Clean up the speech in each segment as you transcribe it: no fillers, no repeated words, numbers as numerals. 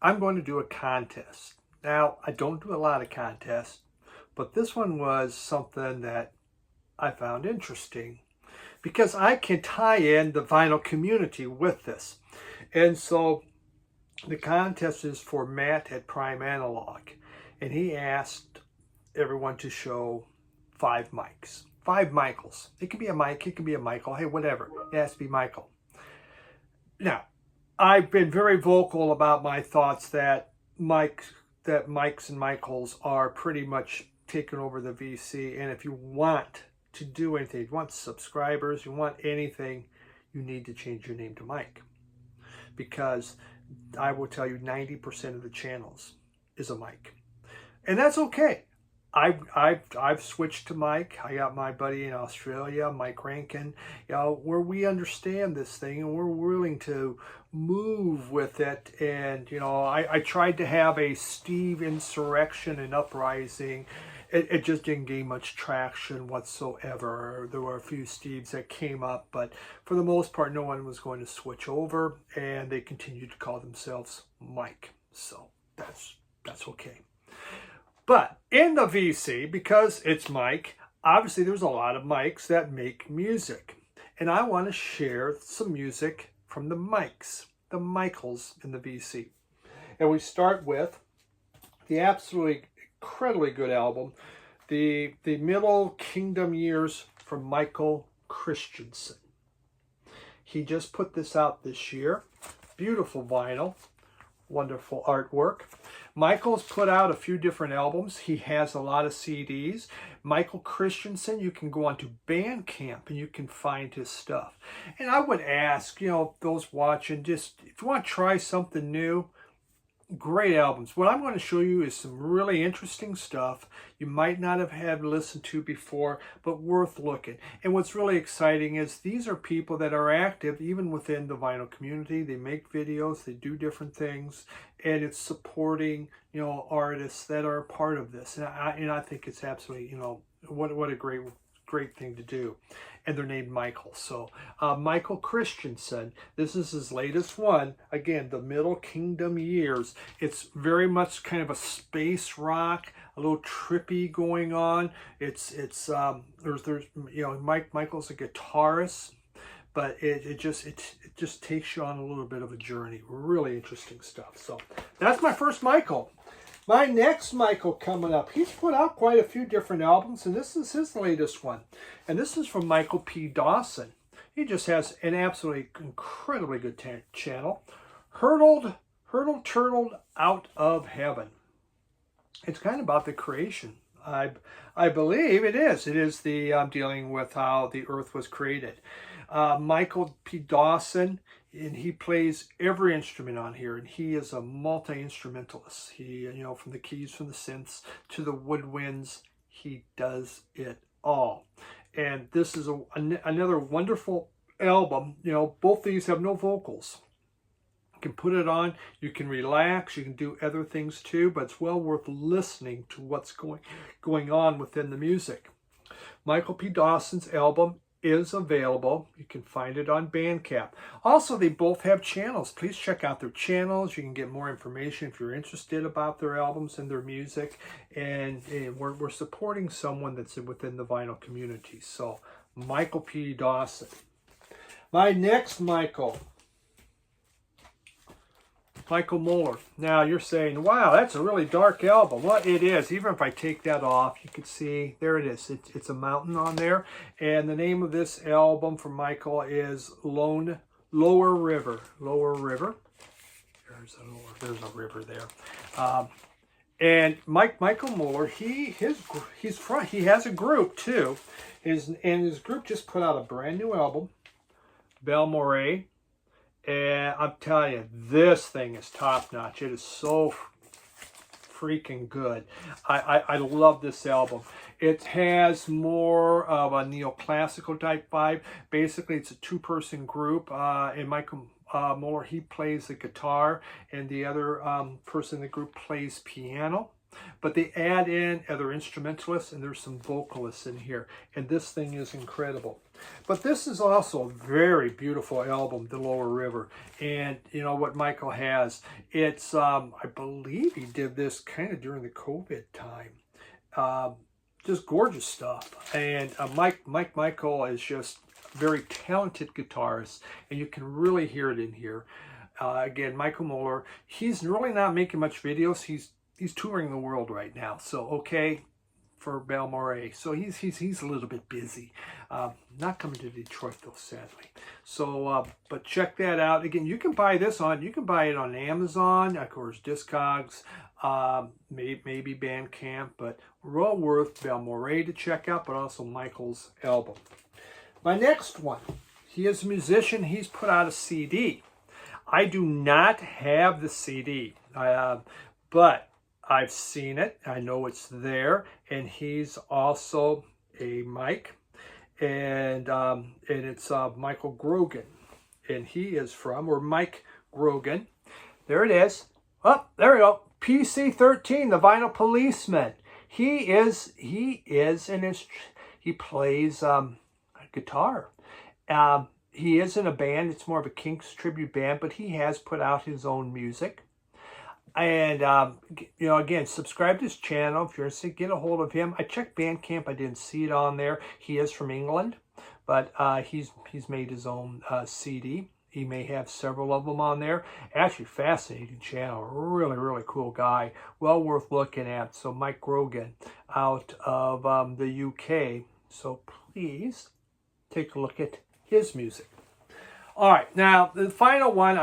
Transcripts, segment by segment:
I'm going to do a contest. Now, I don't do a lot of contests, but this one was something that I found interesting because I can tie in the vinyl community with this. And so the contest is for Matt at Prime Analog, and he asked everyone to show 5 mics. 5 Michaels. It can be a Mike, it can be a Michael, hey, whatever. It has to be Michael. Now, I've been very vocal about my thoughts that Mikes and Michaels are pretty much taking over the VC, and if you want to do anything, you want subscribers, you want anything, you need to change your name to Mike. Because I will tell you 90% of the channels is a Mike. And that's okay. I've switched to Mike. I got my buddy in Australia, Mike Rankin, where we understand this thing and we're willing to move with it. And, I tried to have a Steve insurrection and uprising. It just didn't gain much traction whatsoever. There were a few Steves that came up, but for the most part, no one was going to switch over, and they continued to call themselves Mike. So that's okay. But in the VC, because it's Mike, obviously there's a lot of Mikes that make music. And I want to share some music from the Mikes, the Michaels in the VC. And we start with the absolutely incredibly good album, the Middle Kingdom Years from Michael Christensen. He just put this out this year. Beautiful vinyl, wonderful artwork. Michael's put out a few different albums. He has a lot of CDs. Michael Christensen, you can go onto Bandcamp and you can find his stuff. And I would ask, those watching, just if you want to try something new, great albums. What I'm going to show you is some really interesting stuff you might not have had listened to before, but worth looking. And what's really exciting is these are people that are active even within the vinyl community. They make videos, they do different things, and it's supporting, artists that are a part of this. And I think it's absolutely, what a great thing to do. And they're named Michael. So Michael Christensen, this is his latest one. Again, the Middle Kingdom Years. It's very much kind of a space rock, a little trippy going on. There's Michael's a guitarist, but it just takes you on a little bit of a journey. Really interesting stuff. So that's my first Michael. My next Michael coming up, he's put out quite a few different albums, and this is his latest one. And this is from Michael P Dawson. He just has an absolutely incredibly good channel. Turtled Out of Heaven. It's kind of about the creation. I believe it is. It is the dealing with how the earth was created. Michael P Dawson, and he plays every instrument on here, and he is a multi-instrumentalist. He, from the keys, from the synths to the woodwinds, he does it all. And this is another wonderful album. Both these have no vocals. You can put it on, you can relax, you can do other things too, but it's well worth listening to what's going on within the music. Michael P Dawson's album is available. You can find it on Bandcamp. Also, they both have channels. Please check out their channels. You can get more information if you're interested about their albums and their music. And we're supporting someone that's within the vinyl community. So, Michael P Dawson. My next Michael Muller. Now you're saying, wow, that's a really dark album. Well, it is. Even if I take that off, you can see, there it is. It's a mountain on there. And the name of this album from Michael is Lower River. Lower River. There's a river there. And Michael Muller, he has a group too. His group just put out a brand new album, Belmore. And I'm telling you, this thing is top notch. It is so freaking good. I love this album. It has more of a neoclassical type vibe. Basically, it's a two-person group. And Michael Muller, he plays the guitar, and the other person in the group plays piano. but they add in other instrumentalists, and there's some vocalists in here, and this thing is incredible. But this is also a very beautiful album, The Lower River, and you know what Michael has, it's I believe he did this kind of during the COVID time. Just gorgeous stuff. And Michael is just a very talented guitarist, and you can really hear it in here. Again, Michael Muller, he's really not making much videos. He's touring the world right now. So, okay, for Balmoral. So he's a little bit busy. Not coming to Detroit, though, sadly. So, but check that out. Again, you can buy this you can buy it on Amazon, of course, Discogs, maybe Bandcamp, but well worth Balmoral to check out, but also Michael's album. My next one, he is a musician. He's put out a CD. I do not have the CD, but I've seen it. I know it's there, and he's also a Mike, and it's Michael Grogan, and he is from, or Mike Grogan. There it is. Oh, there we go. PC-13, the Vinyl Policeman. He plays guitar. He is in a band. It's more of a Kinks tribute band, but he has put out his own music. And, you know, again, subscribe to his channel. If you're interested, get a hold of him. I checked Bandcamp. I didn't see it on there. He is from England, but he's made his own CD. He may have several of them on there. Actually, fascinating channel. Really, really cool guy. Well worth looking at. So Mike Grogan out of the UK. So please take a look at his music. All right. Now, the final one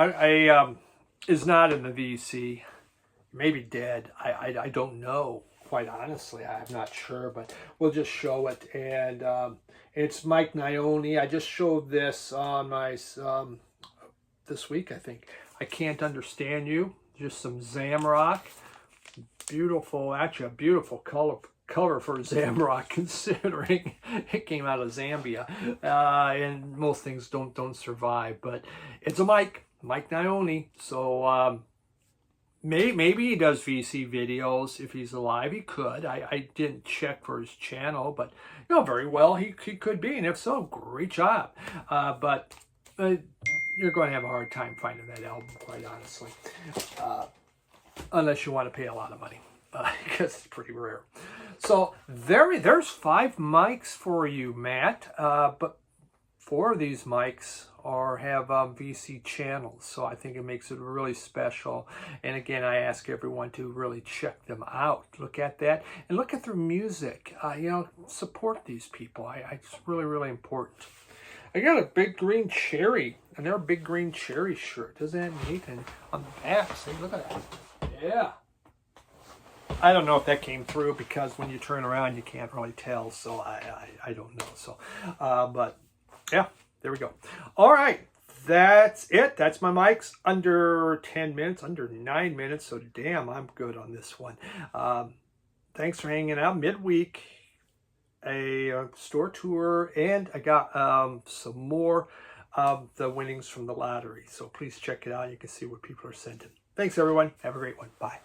is not in the VC. Maybe dead. I don't know. Quite honestly, I'm not sure, but we'll just show it. And it's Mike Naomi. I just showed this on my... this week, I think. I Can't Understand You. Just some Zamrock. Beautiful, actually a beautiful color for Zamrock, considering it came out of Zambia. And most things don't survive. But it's a Mike Naomi. So maybe he does VC videos if he's alive. He could. I didn't check for his channel, but you know, very well he could be. And if so, great job. But you're going to have a hard time finding that album, quite honestly, unless you want to pay a lot of money, because it's pretty rare. So there's 5 mics for you, Matt, but 4 of these mics have VC channels, so I think it makes it really special. And again, I ask everyone to really check them out, look at that, and look at their music. You know, support these people. It's really, really important. I got a big green cherry, another big green cherry shirt. Isn't that neat? And on the back, see, look at that. Yeah. I don't know if that came through, because when you turn around, you can't really tell. So I don't know. So, but yeah, there we go. All right. That's it. That's my mics. Under 10 minutes, under 9 minutes. So damn, I'm good on this one. Thanks for hanging out midweek. A store tour, and I got some more of the winnings from the lottery. So please check it out. You can see what people are sending. Thanks, everyone. Have a great one. Bye.